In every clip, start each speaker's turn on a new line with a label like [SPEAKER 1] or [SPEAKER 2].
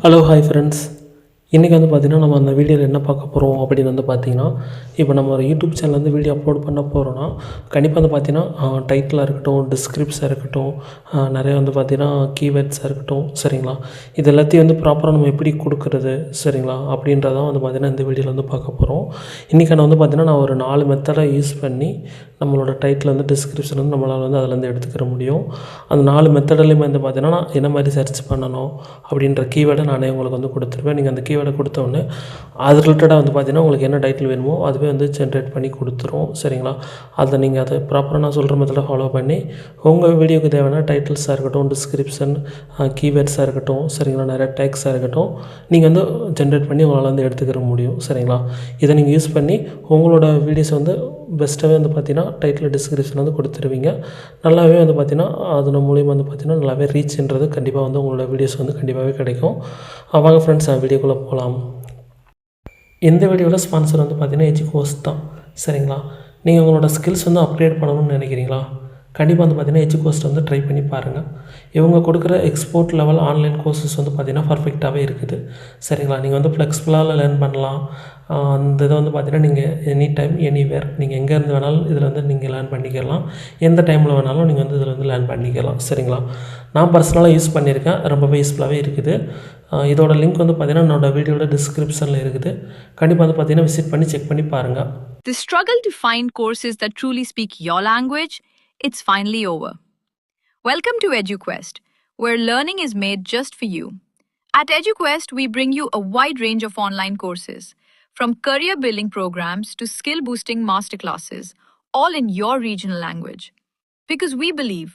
[SPEAKER 1] Hello hi friends. இன்றைக்கி வந்து பார்த்திங்கன்னா நம்ம அந்த வீடியோவில் என்ன பார்க்க போகிறோம் அப்படின்னு வந்து பார்த்திங்கன்னா, இப்போ நம்ம ஒரு யூடியூப் சேனல் வந்து வீடியோ அப்லோட் பண்ண போகிறோன்னா கண்டிப்பாக வந்து பார்த்திங்கன்னா டைட்டிலாக இருக்கட்டும், டிஸ்கிரிப்ஷனாக இருக்கட்டும், நிறைய வந்து பார்த்திங்கன்னா கீவேர்ட்ஸாக இருக்கட்டும், சரிங்களா? இது எல்லாத்தையும் வந்து ப்ராப்பராக நம்ம எப்படி கொடுக்குறது, சரிங்களா? அப்படின்றதான் வந்து பார்த்திங்கன்னா இந்த வீடியோவில் வந்து பார்க்க போகிறோம். இன்றைக்கான வந்து பார்த்திங்கன்னா நான் ஒரு 4 மெத்தடை யூஸ் பண்ணி நம்மளோட டைட்டில் வந்து டிஸ்கிரிப்ஷன் வந்து நம்மளால் வந்து அதிலேருந்து எடுத்துக்கிற முடியும். அந்த 4 மெத்தட்லையுமே வந்து பார்த்திங்கன்னா நான் என்ன மாதிரி சர்ச் பண்ணணும் அப்படின்ற கீவேர்டை நானே உங்களுக்கு வந்து கொடுத்துருவேன். நீங்கள் அந்த கீவேர்டை கொடுத்தோடனே அது ரிலேட்டடாக வந்து பார்த்திங்கன்னா உங்களுக்கு என்ன டைட்டில் வேணுமோ அதுவே வந்து ஜென்ரேட் பண்ணி கொடுத்துரும், சரிங்களா? அதை நீங்கள் அதை ப்ராப்பராக நான் சொல்கிற மெத்தடை ஃபாலோ பண்ணி உங்கள் வீடியோக்கு தேவையான டைட்டில்ஸாக இருக்கட்டும், டிஸ்கிரிப்ஷன், கீவேர்ட்ஸாக இருக்கட்டும், சரிங்களா? நிறைய டேக்ஸாக இருக்கட்டும், நீங்கள் வந்து ஜென்ரேட் பண்ணி உங்களால் வந்து எடுத்துக்கிற முடியும், சரிங்களா? இதை நீங்கள் யூஸ் பண்ணி உங்களோட வீடியோஸ் வந்து பெஸ்ட்டாகவே வந்து பார்த்திங்கன்னா டைட்டில் டிஸ்கிரிப்ஷன் வந்து கொடுத்துருவீங்க. நல்லாவே வந்து பார்த்திங்கன்னா அதன் மூலியமாக வந்து பார்த்திங்கன்னா நல்லாவே ரீச்ன்றது கண்டிப்பாக வந்து உங்களோட வீடியோஸ் வந்து கண்டிப்பாகவே கிடைக்கும். வாங்க ஃப்ரெண்ட்ஸ், வீடியோக்குள்ளே போகலாம். இந்த வீடியோவில் ஸ்பான்சர் வந்து பார்த்திங்கன்னா எஜுகோர்ஸ் தான், சரிங்களா? நீங்கள் உங்களோட ஸ்கில்ஸ் வந்து அப்கிரேட் பண்ணணும்னு நினைக்கிறீங்களா? கண்டிப்பாக வந்து பார்த்திங்கன்னா எஜுகோர்ஸ் வந்து ட்ரை பண்ணி பாருங்கள். இவங்க கொடுக்குற எக்ஸ்போர்ட் லெவல் ஆன்லைன் கோர்சஸ் வந்து பார்த்திங்கன்னா பர்ஃபெக்டாகவே இருக்குது, சரிங்களா? நீங்கள் வந்து ஃப்ளெக்சிபிளாக லேர்ன் பண்ணலாம். அந்த இதை வந்து பார்த்திங்கன்னா நீங்கள் எனி டைம் எனிவேர் நீங்கள் எங்கேருந்து வேணாலும் இதில் வந்து நீங்கள் லேர்ன் பண்ணிக்கலாம். எந்த டைமில் வேணாலும் நீங்கள் வந்து இதில் வந்து லேர்ன் பண்ணிக்கலாம், சரிங்களா? நான் பர்சனலாக யூஸ் பண்ணியிருக்கேன், ரொம்பவே யூஸ்ஃபுல்லாகவே இருக்குது. இதோட லிங்க் வந்து பார்த்திங்கன்னா என்னோடய வீடியோட டிஸ்கிரிப்ஷனில் இருக்குது. கண்டிப்பாக வந்து பார்த்திங்கன்னா விசிட் பண்ணி செக் பண்ணி பாருங்கள்.
[SPEAKER 2] The struggle to find courses that truly speak your language, it's finally over. Welcome to EduQuest, where learning is made just for you. At EduQuest, we bring you a wide range of online courses, from career building programs to skill boosting masterclasses, all in your regional language. Because we believe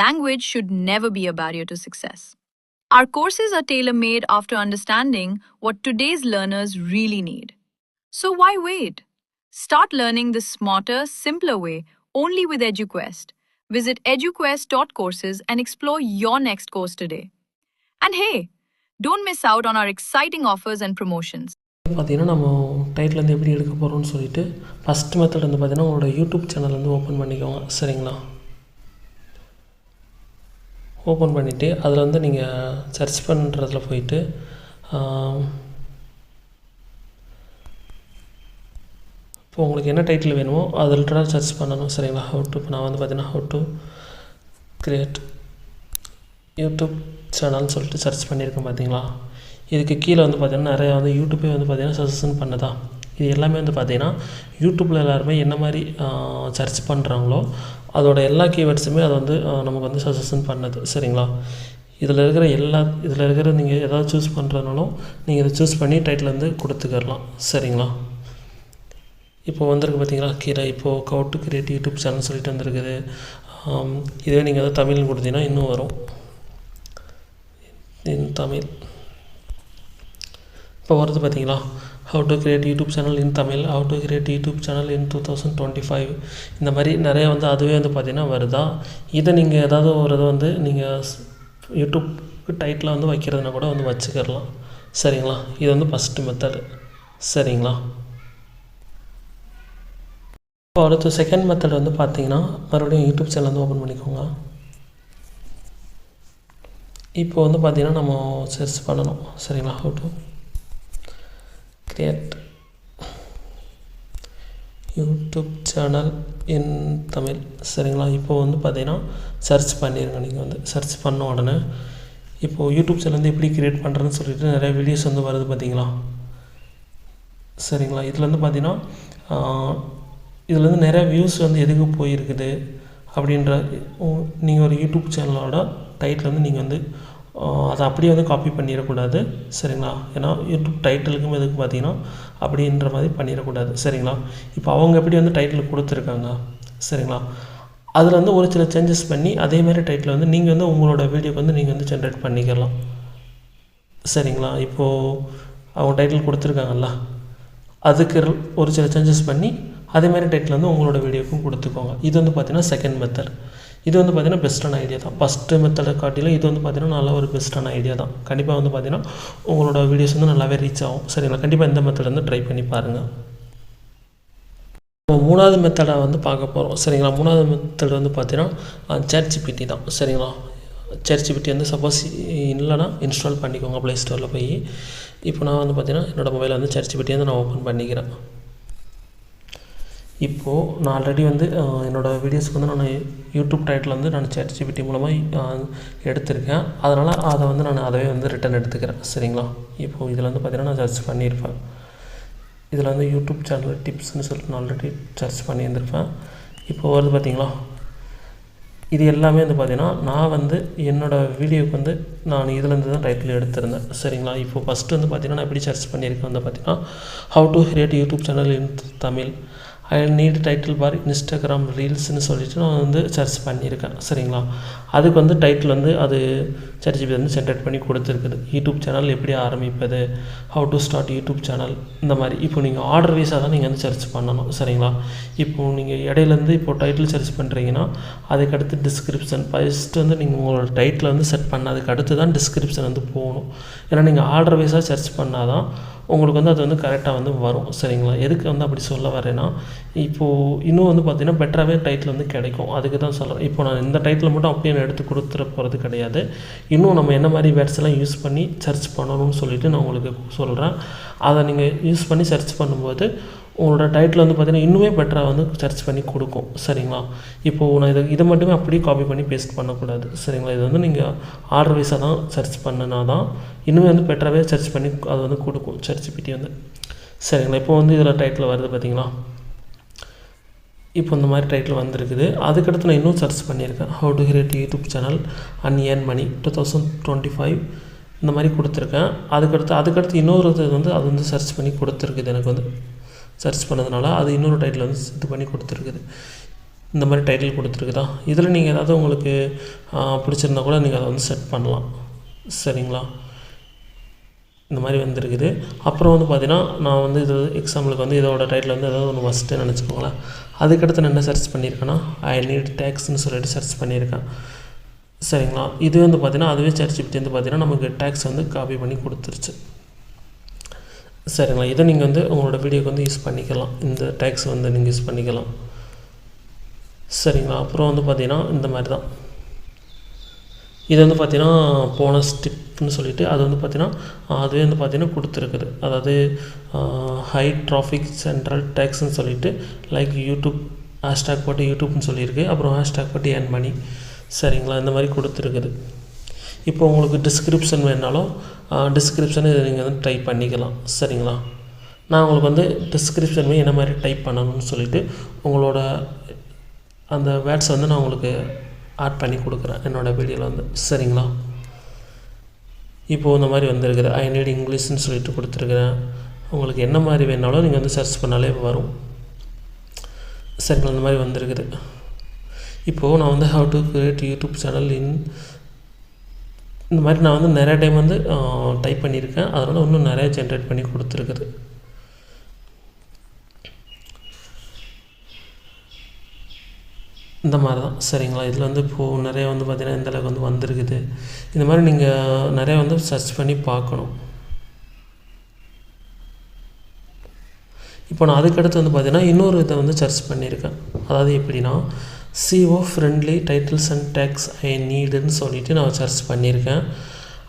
[SPEAKER 2] language should never be a barrier to success. Our courses are tailor-made after understanding what today's learners really need. So why wait? Start learning the smarter, simpler way only with EduQuest. Visit eduquest.courses and explore your next course today. And hey, don't miss out on our exciting offers and promotions.
[SPEAKER 1] பார்த்திங்கன்னா நம்ம title வந்து எப்படி எடுக்க போகிறோம்னு சொல்லிட்டு first method வந்து பார்த்திங்கன்னா உங்களோட யூடியூப் சேனல் வந்து ஓப்பன் பண்ணிக்கோங்க, சரிங்களா? ஓப்பன் பண்ணிவிட்டு அதில் வந்து நீங்கள் சர்ச் பண்ணுறதுல போயிட்டு இப்போ உங்களுக்கு என்ன டைட்டில் வேணுமோ அது ரிலேட்டடாக சர்ச் பண்ணணும், சரிங்களா? இப்போ நான் வந்து பார்த்திங்கன்னா ஹவு டு கிரியேட் யூடியூப் சேனல்னு சொல்லிட்டு சர்ச் பண்ணியிருக்கேன், பார்த்தீங்களா? இதுக்கு கீழே வந்து பார்த்திங்கன்னா நிறையா வந்து யூடியூப்பே வந்து பார்த்திங்கன்னா சஜஷன் பண்ணதா. இது எல்லாமே வந்து பார்த்திங்கன்னா யூடியூப்பில் எல்லாருமே என்ன மாதிரி சர்ச் பண்ணுறாங்களோ அதோட எல்லா கீவேர்ட்ஸுமே அதை வந்து நமக்கு வந்து சஜஷன் பண்ணது, சரிங்களா? இதில் இருக்கிற நீங்கள் எதாவது சூஸ் பண்ணுறதுனாலும் நீங்கள் இதை சூஸ் பண்ணி டைட்டில் வந்து கொடுத்துக்கலாம், சரிங்களா? இப்போ வந்திருக்கு பார்த்தீங்களா கீழே, இப்போது how to create YouTube channel சொல்லிட்டு வந்துருக்குது. இதே நீங்கள் வந்து தமிழ்னு கொடுத்தீங்கன்னா இன்னும் வரும், இன் தமிழ். இப்போ வருது பார்த்தீங்களா, how to create YouTube channel in Tamil, how to create YouTube channel in 2025, இந்த மாதிரி நிறையா வந்து அதுவே வந்து பார்த்திங்கன்னா வருதா. இதை நீங்கள் ஏதாவது ஒரு இதை வந்து நீங்கள் யூடியூப் டைட்டில் வந்து வைக்கிறதுனா கூட வந்து வச்சுக்கிடலாம், சரிங்களா? இது வந்து ஃபஸ்ட்டு மெத்தடு, சரிங்களா? இப்போ அடுத்து செகண்ட் மெத்தட் வந்து பார்த்தீங்கன்னா மறுபடியும் யூடியூப் சேனல் வந்து ஓப்பன் பண்ணிக்கோங்க. இப்போ வந்து பார்த்திங்கன்னா நம்ம சர்ச் பண்ணணும், சரிங்களா? How to create YouTube channel in Tamil, சரிங்களா? இப்போ வந்து பார்த்திங்கன்னா சர்ச் பண்ணிடுங்க. நீங்கள் வந்து சர்ச் பண்ண உடனே இப்போது யூடியூப் சேனல் வந்து எப்படி க்ரியேட் பண்ணுறதுன்னு சொல்லிட்டு நிறைய வீடியோஸ் வந்து வருது, பார்த்தீங்களா? சரிங்களா? இதில் வந்து பார்த்திங்கன்னா இதில் வந்து நிறையா வியூஸ் வந்து எதுக்கு போயிருக்குது அப்படின்ற நீங்கள் ஒரு யூடியூப் சேனலோட டைட்டில் வந்து நீங்கள் வந்து அதை அப்படியே வந்து காப்பி பண்ணிடக்கூடாது, சரிங்களா? ஏன்னா யூடியூப் டைட்டிலுக்கும் எதுக்கு பார்த்தீங்கன்னா அப்படின்ற மாதிரி பண்ணிடக்கூடாது, சரிங்களா? இப்போ அவங்க எப்படி வந்து டைட்டில் கொடுத்துருக்காங்க, சரிங்களா? அதில் வந்து ஒரு சில சேஞ்சஸ் பண்ணி அதேமாதிரி டைட்டில் வந்து நீங்கள் வந்து உங்களோட வீடியோக்கு வந்து நீங்கள் வந்து ஜென்ரேட் பண்ணிக்கலாம், சரிங்களா? இப்போது அவங்க டைட்டில் கொடுத்துருக்காங்கல்ல, அதுக்கு ஒரு சில சேஞ்சஸ் பண்ணி அதேமாதிரி டைட்டில் வந்து உங்களோட வீடியோக்கும் கொடுத்துக்கோங்க. இது வந்து பார்த்திங்கன்னா செகண்ட் மெத்தட். இது வந்து பார்த்திங்கன்னா பெஸ்ட்டான ஐடியா தான். ஃபஸ்ட்டு மெத்தடை காட்டிலும் இது வந்து பார்த்திங்கன்னா நல்ல ஒரு பெஸ்ட்டான ஐடியா தான். கண்டிப்பாக வந்து பார்த்திங்கன்னா உங்களோட வீடியோஸ் வந்து நல்லாவே ரீச் ஆகும், சரிங்களா? கண்டிப்பாக இந்த மெத்தட் வந்து ட்ரை பண்ணி பாருங்கள். இப்போ மூணாவது மெத்தடை வந்து பார்க்க போகிறோம், சரிங்களா? மூணாவது மெத்தட் வந்து பார்த்திங்கன்னா ChatGPT தான், சரிங்களா? ChatGPT வந்து சப்போஸ் இல்லைனா இன்ஸ்டால் பண்ணிக்கோங்க ப்ளே ஸ்டோரில் போய். இப்போ நான் வந்து பார்த்தீங்கன்னா என்னோடய மொபைலில் வந்து ChatGPT வந்து நான் ஓப்பன் பண்ணிக்கிறேன். இப்போது நான் ஆல்ரெடி வந்து என்னோடய வீடியோஸ்க்கு வந்து நான் யூடியூப் டைட்டில் வந்து நான் ChatGPT மூலமாக எடுத்திருக்கேன். அதனால் அதை வந்து நான் அதவே வந்து ரிட்டன் எடுத்துக்கிறேன். சரிங்களா? இப்போது இதில் வந்து பார்த்தீங்கன்னா நான் சர்ச் பண்ணியிருப்பேன். இதில் வந்து யூடியூப் சேனல் டிப்ஸ்னு சொல்லிட்டு நான் ஆல்ரெடி சர்ச் பண்ணியிருந்திருப்பேன். இப்போது வருது பார்த்தீங்களா? இது எல்லாமே வந்து பார்த்தீங்கன்னா நான் வந்து என்னோடய வீடியோவுக்கு வந்து நான் இதுலேருந்து தான் டைட்டில் எடுத்திருந்தேன். சரிங்களா? இப்போது ஃபஸ்ட்டு வந்து பார்த்தீங்கன்னா நான் எப்படி சர்ச் பண்ணியிருக்கேன் வந்து பார்த்தீங்கன்னா how to create YouTube channel in Tamil I need title for Instagram ரீல்ஸ்னு சொல்லிட்டு நான் வந்து சர்ச் பண்ணியிருக்கேன். சரிங்களா? அதுக்கு வந்து டைட்டில் வந்து அது ChatGPT வந்து ஜென்ரேட் பண்ணி கொடுத்துருக்குது. யூடியூப் சேனல் எப்படி ஆரம்பிப்பது, how to start YouTube channel, இந்த மாதிரி. இப்போ நீங்கள் ஆர்டர் வைஸாக தான் நீங்கள் வந்து சர்ச் பண்ணணும். சரிங்களா? இப்போது நீங்கள் இடையிலேருந்து இப்போது டைட்டில் சர்ச் பண்ணுறீங்கன்னா அதுக்கடுத்து டிஸ்கிரிப்ஷன் ஃபஸ்ட்டு வந்து நீங்கள் உங்களோட டைட்டில் வந்து செட் பண்ணதுக்கு அடுத்து தான் டிஸ்கிரிப்ஷன் வந்து போகணும். ஏன்னா நீங்கள் ஆர்டர் வைஸாக சர்ச் பண்ணால் தான் உங்களுக்கு வந்து அது வந்து கரெக்டாக வந்து வரும். சரிங்களா? எதுக்கு வந்து அப்படி சொல்ல வரேன்னா இப்போது இன்னும் வந்து பார்த்திங்கன்னா பெட்டராகவே டைட்டில் வந்து கிடைக்கும். அதுக்கு தான் சொல்கிறேன். இப்போ நான் இந்த டைட்டில் மட்டும் அப்படியே நான் எடுத்து கொடுத்துட போகிறது கிடையாது. இன்னும் நம்ம என்ன மாதிரி வேர்ட்ஸ் எல்லாம் யூஸ் பண்ணி சர்ச் பண்ணணும்னு சொல்லிவிட்டு நான் உங்களுக்கு சொல்கிறேன். அதை நீங்கள் யூஸ் பண்ணி சர்ச் பண்ணும்போது உங்களோட டைட்டில் வந்து பார்த்திங்கன்னா இன்னுமே பெட்டராக வந்து சர்ச் பண்ணி கொடுக்கும். சரிங்களா? இப்போது நான் இதை மட்டுமே அப்படியே காப்பி பண்ணி பேஸ்ட் பண்ணக்கூடாது. சரிங்களா? இது வந்து நீங்கள் ஆர்டர் வைஸாக தான் சர்ச் பண்ணினா தான் இன்னுமே வந்து பெட்டராகவே சர்ச் பண்ணி அது வந்து கொடுக்கும் ChatGPT வந்து. சரிங்களா? இப்போ வந்து இதில் டைட்டில் வருது பார்த்தீங்களா? இப்போ இந்த மாதிரி டைட்டில் வந்திருக்குது. அதுக்கடுத்து நான் இன்னும் சர்ச் பண்ணியிருக்கேன். How to create YouTube channel and earn money 2025 இந்த மாதிரி கொடுத்துருக்கேன். அதுக்கடுத்து இன்னொரு இது வந்து அது வந்து சர்ச் பண்ணி கொடுத்துருக்குது. எனக்கு வந்து சர்ச் பண்ணதுனால அது இன்னொரு டைட்டில் வந்து இது பண்ணி கொடுத்துருக்குது. இந்த மாதிரி டைட்டில் கொடுத்துருக்குதா? இதில் நீங்கள் ஏதாவது உங்களுக்கு பிடிச்சிருந்தா கூட நீங்கள் அதை வந்து செட் பண்ணலாம். சரிங்களா? இந்த மாதிரி வந்துருக்குது. அப்புறம் வந்து பார்த்தீங்கன்னா நான் வந்து இது எக்ஸாம்பிளுக்கு வந்து இதோட டைட்டில் வந்து ஏதாவது ஒன்று ஃபஸ்ட்டு நினச்சிக்கோங்களேன். அதுக்கடுத்து நான் என்ன சர்ச் பண்ணியிருக்கேன்னா ஐ நீட் டேக்ஸ்ன்னு சொல்லிட்டு சர்ச் பண்ணியிருக்கேன். சரிங்களா? இது வந்து பார்த்தீங்கன்னா அதுவே ChatGPT வந்து பார்த்தீங்கன்னா நமக்கு டேக்ஸ் வந்து காப்பி பண்ணி கொடுத்துருச்சு. சரிங்களா? இதை நீங்கள் வந்து உங்களோட வீடியோக்கு வந்து யூஸ் பண்ணிக்கலாம். இந்த டேக்ஸ் வந்து நீங்கள் யூஸ் பண்ணிக்கலாம். சரிங்களா? அப்புறம் வந்து பார்த்தீங்கன்னா இந்த மாதிரி தான் இது வந்து பார்த்தீங்கன்னா போனஸ் டிப்னு சொல்லிட்டு அது வந்து பார்த்தீங்கன்னா அதுவே வந்து பார்த்தீங்கன்னா கொடுத்துருக்குது. அதாவது ஹை டிராஃபிக் சென்ட்ரல் டேக்ஸ்ன்னு சொல்லிட்டு லைக் யூடியூப் ஹேஷ்டேக் போட்டு யூடியூப்னு சொல்லியிருக்கு. அப்புறம் ஹேஷ்டேக் போட்டு ஏர்ன் மணி. சரிங்களா? இந்த மாதிரி கொடுத்துருக்குது. இப்போ உங்களுக்கு டிஸ்கிரிப்ஷன் வேணாலும் டிஸ்கிரிப்ஷன் இதை நீங்கள் வந்து டைப் பண்ணிக்கலாம். சரிங்களா? நான் உங்களுக்கு வந்து டிஸ்கிரிப்ஷன் என்ன மாதிரி டைப் பண்ணணும்னு சொல்லிவிட்டு உங்களோட அந்த வேர்ட்ஸ் வந்து நான் உங்களுக்கு ஆட் பண்ணி கொடுக்குறேன் என்னோடய வீடியோவில் வந்து. சரிங்களா? இப்போது இந்த மாதிரி வந்திருக்குது. ஐ நீட் இங்கிலீஷ்னு சொல்லிட்டு கொடுத்துருக்குறேன். உங்களுக்கு என்ன மாதிரி வேணாலும் நீங்கள் வந்து சர்ச் பண்ணாலே வரும். சரிங்களா? இந்த மாதிரி வந்திருக்குது. இப்போது நான் வந்து how to create YouTube channel இந்த மாதிரி நான் வந்து நிறைய டைம் வந்து டைப் பண்ணியிருக்கேன். அதனால் இன்னும் நிறைய ஜென்ரேட் பண்ணி கொடுத்துருக்குது. இந்த மாதிரி தான். சரிங்களா? இதில் வந்து இப்போது நிறைய வந்து பார்த்திங்கன்னா இந்த அளவுக்கு வந்து வந்திருக்குது. இந்த மாதிரி நீங்கள் நிறைய வந்து சர்ச் பண்ணி பார்க்கணும். இப்போ நான் அதுக்கடுத்து வந்து பார்த்திங்கன்னா இன்னொரு இதை வந்து சர்ச் பண்ணியிருக்கேன். அதாவது எப்படின்னா CO friendly titles and tags I நீடுன்னு சொல்லிவிட்டு நான் சர்ச் பண்ணியிருக்கேன்.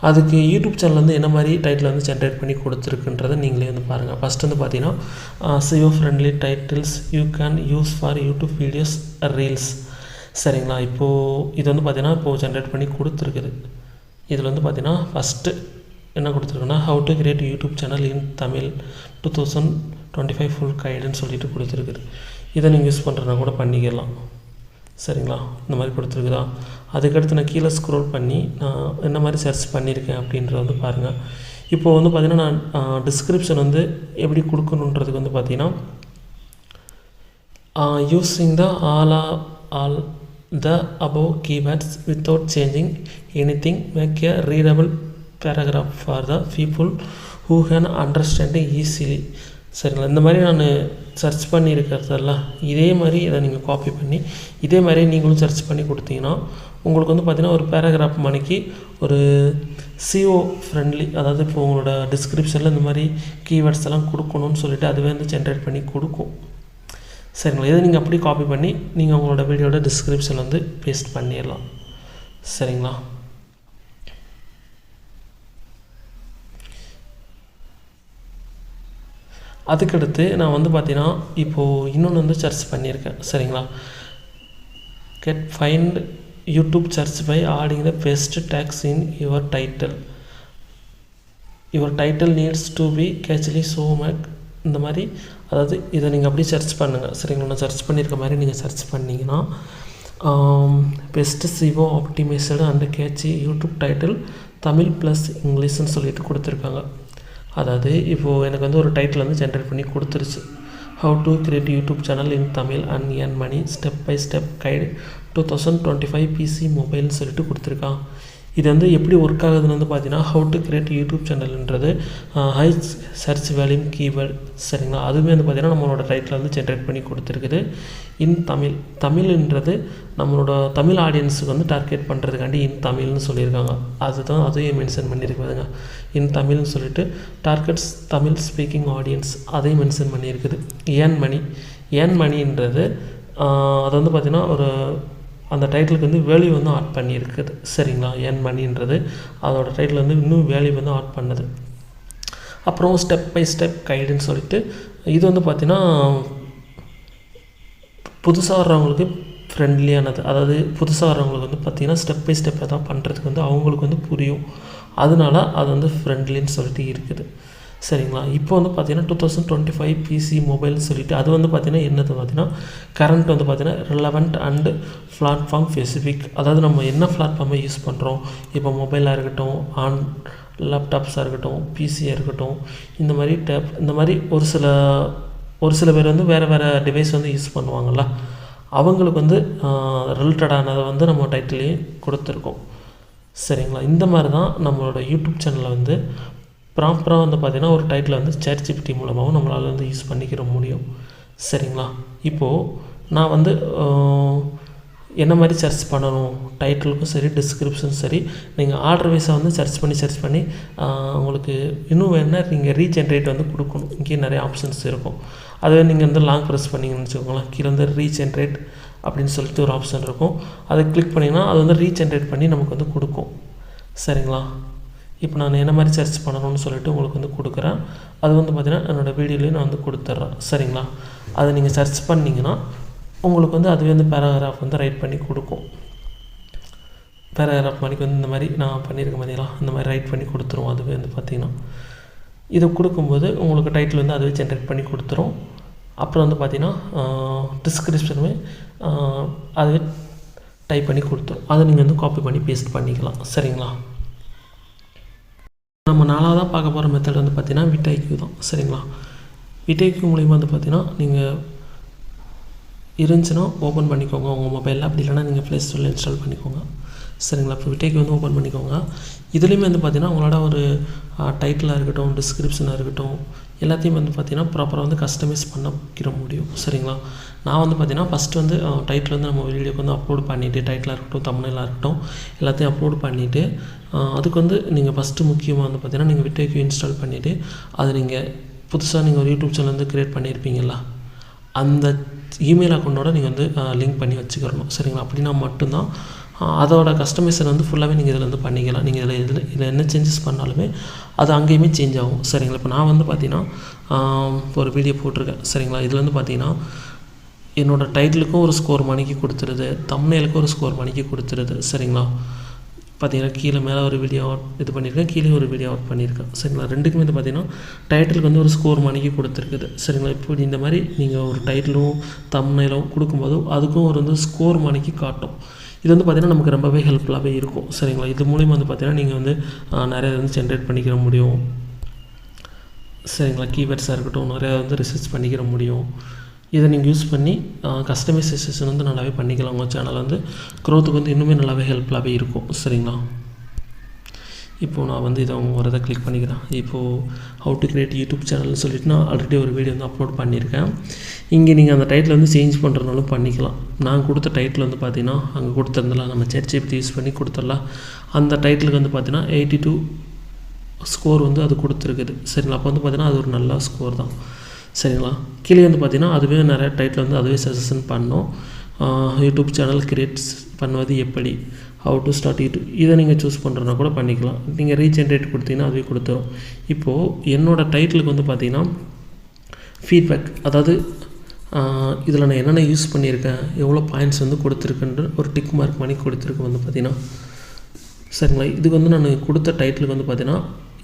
[SPEAKER 1] அதுக்கு யூடியூப் சேனல் வந்து என்ன மாதிரி டைட்டில் வந்து ஜென்ரேட் பண்ணி கொடுத்துருக்குன்றதை நீங்களே வந்து பாருங்கள். ஃபஸ்ட்டு வந்து பார்த்தீங்கன்னா CO friendly titles you can use for YouTube videos reels. சரிங்களா? இப்போது இது வந்து பார்த்தீங்கன்னா இப்போது ஜென்ரேட் பண்ணி கொடுத்துருக்குது. இதில் வந்து பார்த்தீங்கன்னா ஃபஸ்ட்டு என்ன கொடுத்துருக்குன்னா how to create YouTube channel in Tamil 2025 full கைடுன்னு சொல்லிட்டு கொடுத்துருக்குது. இதை நீங்கள் யூஸ் பண்ணுறதுனா கூட பண்ணிக்கலாம். சரிங்களா? இந்த மாதிரி கொடுத்துருக்குதா? அதுக்கடுத்து நான் கீழே ஸ்க்ரோல் பண்ணி நான் என்ன மாதிரி சர்ச் பண்ணியிருக்கேன் அப்படின்றத வந்து பாருங்கள். இப்போது வந்து பார்த்திங்கன்னா நான் டிஸ்கிரிப்ஷன் வந்து எப்படி கொடுக்கணுன்றதுக்கு வந்து பார்த்திங்கன்னா using the all the above keywords without changing anything make a readable paragraph for the people who can understand easily. சரிங்களா? இந்த மாதிரி நான் சர்ச் பண்ணியிருக்கிறதெல்லாம் இதே மாதிரி இதை நீங்கள் காப்பி பண்ணி இதே மாதிரி நீங்களும் சர்ச் பண்ணி கொடுத்தீங்கன்னா உங்களுக்கு வந்து பார்த்திங்கன்னா ஒரு பேராகிராஃப் மணிக்கு ஒரு CO ஃப்ரெண்ட்லி, அதாவது இப்போ உங்களோட டிஸ்கிரிப்ஷனில் இந்த மாதிரி கீவேர்ட்ஸ் எல்லாம் கொடுக்கணும்னு சொல்லிவிட்டு அதுவே வந்து ஜென்ரேட் பண்ணி கொடுக்கும். சரிங்களா? இதை நீங்கள் அப்படி காப்பி பண்ணி நீங்கள் உங்களோட வீடியோட டிஸ்கிரிப்ஷன் வந்து பேஸ்ட் பண்ணிடலாம். சரிங்களா? அதுக்கடுத்து நான் வந்து பார்த்தீங்கன்னா இப்போது இன்னொன்று வந்து சர்ச் பண்ணியிருக்கேன். சரிங்களா, get find YouTube search by adding the best tags in your title needs to be catchy so much. இந்த மாதிரி அதாவது இதை நீங்கள் அப்படியே சர்ச் பண்ணுங்கள். சரிங்களா, நான் சர்ச் பண்ணியிருக்க மாதிரி நீங்கள் சர்ச் பண்ணிங்கன்னா best SEO optimized and catchy YouTube title Tamil plus இங்கிலீஷ்னு சொல்லிட்டு கொடுத்துருக்காங்க. அதாவது இப்போது எனக்கு வந்து ஒரு டைட்டில் வந்து ஜென்ரேட் பண்ணி கொடுத்துருச்சு. How to create YouTube channel in Tamil and earn money step by step guide 2025 PC மொபைல்னு சொல்லிட்டு கொடுத்துருக்கான். இது வந்து எப்படி ஒர்க் ஆகுதுன்னு வந்து பார்த்தீங்கன்னா ஹவு டு கிரியேட் யூடியூப் சேனல்ன்றது ஹை சர்ச் வேல்யூம் கீவேர்ட். சரிங்களா, அதுவுமே வந்து பார்த்தீங்கன்னா நம்மளோட டைட்டில் வந்து ஜென்ரேட் பண்ணி கொடுத்துருக்குது. இன் தமிழ்ன்றது நம்மளோட தமிழ் ஆடியன்ஸுக்கு வந்து டார்கெட் பண்ணுறதுக்காண்டி இன் தமிழ்னு சொல்லியிருக்காங்க. அதுதான் அதையும் மென்ஷன் பண்ணியிருக்குதுங்க. இன் தமிழ்னு சொல்லிட்டு டார்கெட்ஸ் தமிழ் ஸ்பீக்கிங் ஆடியன்ஸ் அதையும் மென்ஷன் பண்ணியிருக்குது. ஏர்ன் மணின்றது அது வந்து பார்த்திங்கன்னா ஒரு அந்த டைட்டிலுக்கு வந்து வேல்யூ வந்து ஆட் பண்ணியிருக்குது. சரிங்களா, ஏர்ன் மணின்றது அதோட டைட்டில் வந்து இன்னும் வேல்யூ வந்து ஆட் பண்ணுது. அப்புறம் ஸ்டெப் பை ஸ்டெப் கைடுன்னு சொல்லிட்டு இது வந்து பார்த்திங்கன்னா புதுசாக வர்றவங்களுக்கு ஃப்ரெண்ட்லியானது. அதாவது புதுசாக வர்றவங்களுக்கு வந்து பார்த்திங்கன்னா ஸ்டெப் பை ஸ்டெப்பை தான் பண்ணுறதுக்கு வந்து அவங்களுக்கு வந்து புரியும். அதனால அது வந்து ஃப்ரெண்ட்லின்னு சொல்லிட்டு இருக்குது. சரிங்களா, இப்போ வந்து பார்த்திங்கன்னா 2025 பிசி மொபைல்னு சொல்லிட்டு அது வந்து பார்த்திங்கன்னா என்னது பார்த்திங்கன்னா கரண்ட் வந்து பார்த்திங்கன்னா ரிலவெண்ட் அண்டு பிளாட்ஃபார்ம் ஸ்பெசிஃபிக். அதாவது நம்ம என்ன பிளாட்ஃபார்மை யூஸ் பண்ணுறோம், இப்போ மொபைலாக இருக்கட்டும், லேப்டாப்ஸாக இருக்கட்டும், பிசியாக இருக்கட்டும், இந்த மாதிரி ஒரு சில பேர் வந்து வேறு டிவைஸ் வந்து யூஸ் பண்ணுவாங்கள்ல, அவங்களுக்கு வந்து ரிலேட்டடானதை வந்து நம்ம டைட்டிலையும் கொடுத்துருக்கோம். சரிங்களா, இந்த மாதிரி தான் நம்மளோட யூடியூப் சேனலில் வந்து ப்ராப்பராக வந்து பார்த்திங்கன்னா ஒரு டைட்டில் வந்து ChatGPT மூலமாகவும் நம்மளால் வந்து யூஸ் பண்ணிக்கிற முடியும். சரிங்களா, இப்போது நான் வந்து என்ன மாதிரி சர்ச் பண்ணணும், டைட்டிலுக்கும் சரி டிஸ்கிரிப்ஷனும் சரி நீங்கள் ஆர்டர் வைஸாக வந்து சர்ச் பண்ணி உங்களுக்கு இன்னும் வேணா நீங்கள் ரீஜென்ரேட் வந்து கொடுக்கணும். இங்கே நிறைய ஆப்ஷன்ஸ் இருக்கும். அதுவே நீங்கள் வந்து லாங் ப்ரெஸ் பண்ணிங்கன்னு வச்சுக்கோங்களேன், கீழே வந்து ரீஜென்ரேட் அப்படின்னு சொல்லிட்டு ஒரு ஆப்ஷன் இருக்கும். அதை கிளிக் பண்ணிங்கன்னா அது வந்து ரீஜென்ரேட் பண்ணி நமக்கு வந்து கொடுக்கும். சரிங்களா, இப்போ நான் என்ன மாதிரி சர்ச் பண்ணணும்னு சொல்லிட்டு உங்களுக்கு வந்து கொடுக்குறேன். அது வந்து பார்த்திங்கன்னா என்னோடய வீடியோலேயும் நான் வந்து கொடுத்துட்றேன். சரிங்களா, அதை நீங்கள் சர்ச் பண்ணிங்கன்னா உங்களுக்கு வந்து அதுவே வந்து பேராகிராஃப் வந்து ரைட் பண்ணி கொடுக்கும். பேராகிராஃப் மணிக்கு வந்து இந்த மாதிரி நான் பண்ணியிருக்க மாதிரிலாம் இந்த மாதிரி ரைட் பண்ணி கொடுத்துரும். அதுவே வந்து பார்த்திங்கன்னா இதை கொடுக்கும்போது உங்களுக்கு டைட்டில் வந்து அதுவே ஜென்ரேட் பண்ணி கொடுத்துரும். அப்புறம் வந்து பார்த்திங்கன்னா டிஸ்கிரிப்ஷனுமே அதுவே டைப் பண்ணி கொடுத்துரும். அதை நீங்கள் வந்து காப்பி பண்ணி பேஸ்ட் பண்ணிக்கலாம். சரிங்களா, நம்ம நாலாவதாக பார்க்க போகிற மெத்தட் வந்து பார்த்திங்கன்னா விடைக்யூ தான். சரிங்களா, விடைக்யூ மூலிமா வந்து பார்த்திங்கன்னா நீங்கள் இருந்துச்சுன்னா ஓப்பன் பண்ணிக்கோங்க உங்கள் மொபைலில். அப்படி இல்லைனா நீங்கள் ப்ளே ஸ்டோரில் இன்ஸ்டால் பண்ணிக்கோங்க. சரிங்களா, இப்போ விடைக்யூ வந்து ஓப்பன் பண்ணிக்கோங்க. இதுலேயுமே வந்து பார்த்திங்கன்னா உங்களோட ஒரு டைட்டிலாக இருக்கட்டும், டிஸ்கிரிப்ஷனாக இருக்கட்டும், எல்லாத்தையும் வந்து பார்த்திங்கன்னா ப்ராப்பராக வந்து கஸ்டமைஸ் பண்ணிக்கிற முடியும். சரிங்களா, நான் வந்து பார்த்திங்கன்னா ஃபஸ்ட்டு வந்து டைட்டில் வந்து நம்ம வீடியோக்கு வந்து அப்லோட் பண்ணிவிட்டு டைட்டிலாக இருக்கட்டும், தம்ப்நெயிலாக இருக்கட்டும் எல்லாத்தையும் அப்லோட் பண்ணிவிட்டு அதுக்கு வந்து நீங்கள் ஃபஸ்ட்டு முக்கியமாக வந்து பார்த்திங்கன்னா நீங்கள் விடைக்யூ இன்ஸ்டால் பண்ணிவிட்டு அது நீங்கள் புதுசாக நீங்கள் ஒரு யூடியூப் சேனல் வந்து க்ரியேட் பண்ணியிருப்பீங்களா அந்த இமெயில் அக்கௌண்ட்டோட நீங்கள் வந்து லிங்க் பண்ணி வச்சுக்கிறணும். சரிங்களா, அப்படின்னா மட்டும்தான் அதோட கஸ்டமைசேஷன் வந்து ஃபுல்லாகவே நீங்கள் இதில் வந்து பண்ணிக்கலாம். நீங்கள் இதில் என்ன சேஞ்சஸ் பண்ணாலுமே அது அங்கேயுமே சேஞ்ச் ஆகும். சரிங்களா, இப்போ நான் வந்து பார்த்திங்கன்னா ஒரு வீடியோ போட்டிருக்கேன். சரிங்களா, இதில் வந்து பார்த்திங்கன்னா என்னோடய டைட்டிலுக்கும் ஒரு ஸ்கோர் மணிக்கு கொடுத்துருது, தம்ப்நெயிலுக்கும் ஒரு ஸ்கோர் மணிக்கு கொடுத்துருது. சரிங்களா, பார்த்திங்கன்னா கீழே மேலே ஒரு வீடியோ இது பண்ணியிருக்கேன், கீழே ஒரு வீடியோ அவுட் பண்ணியிருக்கேன். சரிங்களா, ரெண்டுக்குமே வந்து பார்த்திங்கன்னா டைட்டிலுக்கு வந்து ஒரு ஸ்கோர் மணிக்கு கொடுத்துருக்குது. சரிங்களா, இப்போ இந்த மாதிரி நீங்கள் ஒரு டைட்டிலும் தம்ப்நெயிலும் கொடுக்கும்போது அதுக்கும் ஒரு வந்து ஸ்கோர் மணிக்கு காட்டும். இது வந்து பார்த்திங்கன்னா நமக்கு ரொம்பவே ஹெல்ப்ஃபுல்லாகவே இருக்கும். சரிங்களா, இது மூலிமா வந்து பார்த்திங்கன்னா நீங்கள் வந்து நிறைய வந்து ஜென்ரேட் பண்ணிக்கிற முடியும். சரிங்களா, கீவேர்ட்ஸாக இருக்கட்டும் நிறையா வந்து ரிசர்ச் பண்ணிக்கிற முடியும். இதை நீங்கள் யூஸ் பண்ணி கஸ்டமைசேஷன் வந்து நல்லாவே பண்ணிக்கலாம். உங்கள் சேனல் வந்து க்ரோத்துக்கு வந்து இன்னுமே நல்லாவே ஹெல்ப்ஃபுல்லாகவே இருக்கும். சரிங்களா, இப்போது நான் வந்து இதை ஒரு இதை கிளிக் பண்ணிக்கிறேன். இப்போது ஹவு டு கிரியேட் யூடியூப் சேனல்னு சொல்லிட்டு நான் ஆல்ரெடி ஒரு வீடியோ வந்து அப்லோட் பண்ணியிருக்கேன். இங்கே நீங்கள் அந்த டைட்டில் வந்து சேஞ்ச் பண்ணுறதுனாலும் பண்ணிக்கலாம். நான் கொடுத்த டைட்டில் வந்து பார்த்திங்கன்னா அங்கே கொடுத்துருந்தலாம், நம்ம ChatGPT யூஸ் பண்ணி கொடுத்துடலாம். அந்த டைட்டிலுக்கு வந்து பார்த்திங்கன்னா 82 ஸ்கோர் வந்து அது கொடுத்துருக்குது. சரிங்களா, அப்போ வந்து பார்த்திங்கன்னா அது ஒரு நல்ல ஸ்கோர் தான். சரிங்களா, கீழே வந்து பார்த்திங்கன்னா அதுவே நிறைய டைட்டில் வந்து அதுவே சஜஷன் பண்ணோம். யூடியூப் சேனல் கிரியேட்ஸ் பண்ணுவது எப்படி, ஹவு டு ஸ்டார்ட் யூடியூப், இதை நீங்கள் சூஸ் பண்ணுறதுனா கூட பண்ணிக்கலாம். நீங்கள் ரீஜென்ரேட் கொடுத்தீங்கன்னா அதுவே கொடுத்துரும். இப்போது என்னோடய டைட்டிலுக்கு வந்து பார்த்திங்கன்னா ஃபீட்பேக், அதாவது இதில் நான் என்னென்ன யூஸ் பண்ணியிருக்கேன், எவ்வளோ பாயிண்ட்ஸ் வந்து கொடுத்துருக்குன்ற ஒரு டிக் மார்க் பண்ணி கொடுத்துருக்கு வந்து பார்த்திங்கன்னா. சரிங்களா, இதுக்கு வந்து நான் கொடுத்த டைட்டிலுக்கு வந்து பார்த்திங்கன்னா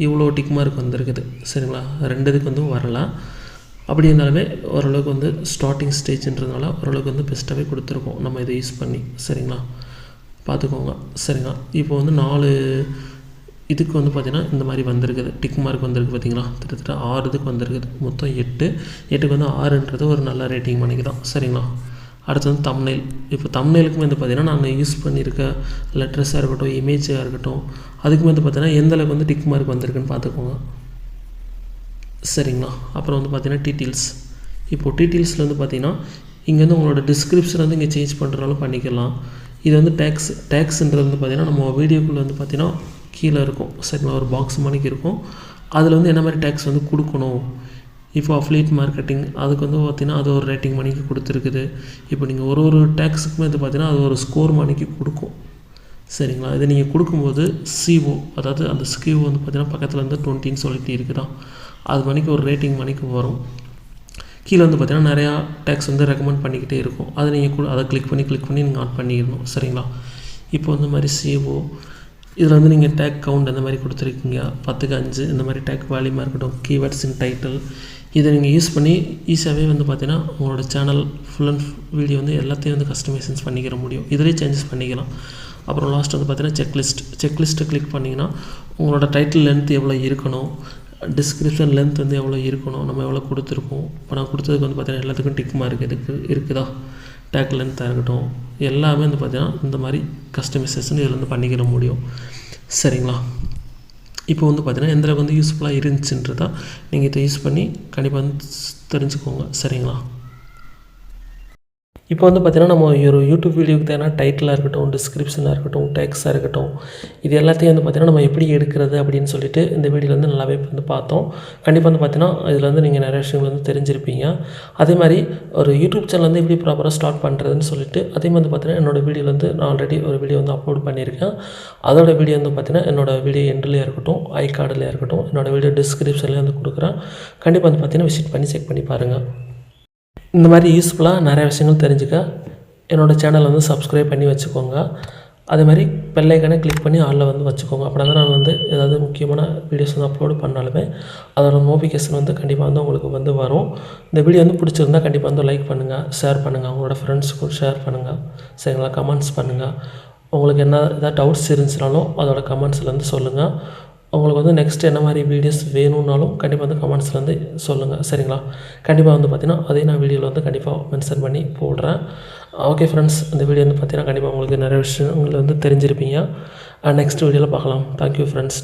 [SPEAKER 1] இவ்வளோ டிக் மார்க் வந்துருக்குது. சரிங்களா, 2 இதுக்கு வந்து வரல. அப்படி இருந்தாலுமே ஓரளவுக்கு வந்து ஸ்டார்டிங் ஸ்டேஜ்ன்றதுனால ஓரளவுக்கு வந்து பெஸ்ட்டாகவே கொடுத்துருக்கோம் நம்ம இதை யூஸ் பண்ணி. சரிங்களா, பார்த்துக்கோங்க. சரிங்களா, இப்போ வந்து 4 இதுக்கு வந்து பார்த்திங்கன்னா இந்த மாதிரி வந்திருக்குது, டிக் மார்க் வந்திருக்கு பார்த்திங்களா. கிட்டத்தட்ட 6 இதுக்கு வந்திருக்குது, மொத்தம் 8க்கு வந்து 6ன்றது ஒரு நல்ல ரேட்டிங் பண்ணிக்கலாம். சரிங்களா, அடுத்து வந்து தம்ப்நெயில். இப்போ தம்ப்நெயிலுக்குமே வந்து பார்த்திங்கன்னா நான் யூஸ் பண்ணியிருக்க லெட்டர்ஸாக இருக்கட்டும், இமேஜாக இருக்கட்டும், அதுக்குமே வந்து பார்த்திங்கன்னா எந்த அளவுக்கு வந்து டிக் மார்க் வந்திருக்குன்னு பார்த்துக்கோங்க. சரிங்களா, அப்புறம் வந்து பார்த்திங்கன்னா டீட்டெயில்ஸ். இப்போது டீட்டெயில்ஸில் வந்து பார்த்திங்கன்னா இங்கே வந்து உங்களோட டிஸ்கிரிப்ஷன் வந்து இங்கே சேஞ்ச் பண்ணுறாலும் பண்ணிக்கலாம். இது வந்து டேக்ஸ்ன்றது வந்து பார்த்திங்கன்னா நம்ம வீடியோக்குள்ளே வந்து பார்த்திங்கன்னா கீழே இருக்கும். சரிங்களா, ஒரு பாக்ஸ் மணிக்கு இருக்கும். அதில் வந்து என்ன மாதிரி டேக்ஸ் வந்து கொடுக்கணும். இப்போ அஃபிலியேட் மார்க்கெட்டிங் அதுக்கு வந்து பார்த்திங்கன்னா அது ஒரு ரேட்டிங் மணிக்கு கொடுத்துருக்குது. இப்போ நீங்கள் ஒரு டேக்ஸுக்குமே வந்து பார்த்திங்கன்னா அது ஒரு ஸ்கோர் மணிக்கு கொடுக்கும். சரிங்களா, இதை நீங்கள் கொடுக்கும்போது CO, அதாவது அந்த ஸ்கியூ வந்து பார்த்திங்கன்னா பக்கத்தில் வந்து 20ன்னு சொல்லிட்டு இருக்குதா, அது மணிக்கு ஒரு ரேட்டிங் மணிக்கு வரும். கீழே வந்து பார்த்திங்கன்னா நிறையா டேக்ஸ் வந்து ரெக்கமெண்ட் பண்ணிக்கிட்டே இருக்கும். அதை நீங்கள் அதை கிளிக் பண்ணி நீங்கள் ஆட் பண்ணிடணும். சரிங்களா, இப்போ வந்து மாதிரி CO இதில் வந்து நீங்கள் டேக் கவுண்ட் அந்த மாதிரி கொடுத்துருக்கீங்க, 10க்கு 5 இந்த மாதிரி டேக் வேல்யூமாக இருக்கட்டும், கீவேர்ட்ஸ் இன் டைட்டில், இதை நீங்கள் யூஸ் பண்ணி ஈஸியாகவே வந்து பார்த்திங்கன்னா உங்களோட சேனல் ஃபுல் அண்ட் வீடியோ வந்து எல்லாத்தையும் வந்து கஸ்டமைசேஷன் பண்ணிக்கிற முடியும். இதிலே சேஞ்சஸ் பண்ணிக்கலாம். அப்புறம் லாஸ்ட் வந்து பார்த்திங்கன்னா செக்லிஸ்ட்டை கிளிக் பண்ணிங்கன்னா உங்களோட டைட்டில் லென்த் எவ்வளோ இருக்கணும், டிஸ்கிரிப்ஷன் லென்த் வந்து எவ்வளோ இருக்கணும், நம்ம எவ்வளோ கொடுத்துருக்கோம். இப்போ நான் கொடுத்ததுக்கு வந்து பார்த்திங்கன்னா எல்லாத்துக்கும் டிக் மார்க் இருக்குதா, டேக் லென்த்தாக இருக்கட்டும், எல்லாமே வந்து பார்த்திங்கன்னா இந்த மாதிரி கஸ்டமைசேஷன் இதில் வந்து பண்ணிக்கிற முடியும். சரிங்களா, இப்போ வந்து பார்த்திங்கன்னா எந்தளவுக்கு வந்து யூஸ்ஃபுல்லாக இருந்துச்சுன்றதா நீங்கள் இதை யூஸ் பண்ணி கண்டிப்பாக வந்து தெரிஞ்சுக்கோங்க. சரிங்களா, இப்போ வந்து பார்த்திங்கன்னா நம்ம ஒரு யூடியூப் வீடியோக்கு தேவையான டைட்டிலாக இருக்கட்டும், டிஸ்கிரிப்ஷனாக இருக்கட்டும், டேக்ஸாக இருக்கட்டும், இது எல்லாத்தையும் வந்து பார்த்திங்கன்னா நம்ம எப்படி எடுக்கிறது அப்படின்னு சொல்லிட்டு இந்த வீடியோவில் வந்து நல்லாவே வந்து பார்த்தோம். கண்டிப்பாக வந்து பார்த்திங்கன்னா இதில் வந்து நீங்கள் நிறைய விஷயங்கள் வந்து தெரிஞ்சிருப்பீங்க. அதே மாதிரி ஒரு யூடியூப் சேனல் வந்து எப்படி ப்ராப்பராக ஸ்டார்ட் பண்ணுறதுன்னு சொல்லிட்டு அதே மாதிரி வந்து பார்த்திங்கன்னா என்னோடய வீடியோவில் வந்து நான் ஆல்ரெடி ஒரு வீடியோ வந்து அப்லோட் பண்ணியிருக்கேன். அதோட வீடியோ வந்து பார்த்திங்கன்னா என்னோடய வீடியோ எண்ட்லேயே இருக்கட்டும், ஐ கார்டுலேயே இருக்கட்டும், என்னோடய வீடியோ டிஸ்கிரிப்ஷன்லேயே வந்து கொடுக்குறேன். கண்டிப்பாக வந்து பார்த்திங்கன்னா விசிட் பண்ணி செக் பண்ணி பாருங்கள். இந்த மாதிரி யூஸ்ஃபுல்லாக நிறைய விஷயங்கள் தெரிஞ்சுக்க என்னோடய சேனலை வந்து சப்ஸ்கிரைப் பண்ணி வச்சுக்கோங்க. அதே மாதிரி பெல் ஐக்கானை கிளிக் பண்ணி ஆளில் வந்து வச்சுக்கோங்க. அப்படின்னா தான் நான் வந்து ஏதாவது முக்கியமான வீடியோஸ் வந்து அப்லோடு பண்ணாலுமே அதோட நோட்டிஃபிகேஷன் வந்து கண்டிப்பாக வந்து உங்களுக்கு வந்து வரும். இந்த வீடியோ வந்து பிடிச்சிருந்தால் கண்டிப்பாக வந்து லைக் பண்ணுங்கள், ஷேர் பண்ணுங்கள், உங்களோட ஃப்ரெண்ட்ஸுக்கும் ஷேர் பண்ணுங்கள். சரிங்களா, கமெண்ட்ஸ் பண்ணுங்கள். உங்களுக்கு என்ன ஏதாவது டவுட்ஸ் இருந்துச்சுனாலும் அதோட கமெண்ட்ஸில் வந்து சொல்லுங்கள். உங்களுக்கு வந்து நெக்ஸ்ட் என்ன மாதிரி வீடியோஸ் வேணும்னாலும் கண்டிப்பாக வந்து கமெண்ட்ஸில் வந்து சொல்லுங்கள். சரிங்களா, கண்டிப்பாக வந்து பார்த்திங்கன்னா அதையும் நான் வீடியோவில் வந்து கண்டிப்பாக மென்ஷன் பண்ணி போடுறேன். ஓகே ஃப்ரெண்ட்ஸ், இந்த வீடியோ வந்து பார்த்திங்கன்னா கண்டிப்பாக உங்களுக்கு நிறைய விஷயங்கள் வந்து தெரிஞ்சிருப்பீங்க. நெக்ஸ்ட் வீடியோவில் பார்க்கலாம். Thank you friends.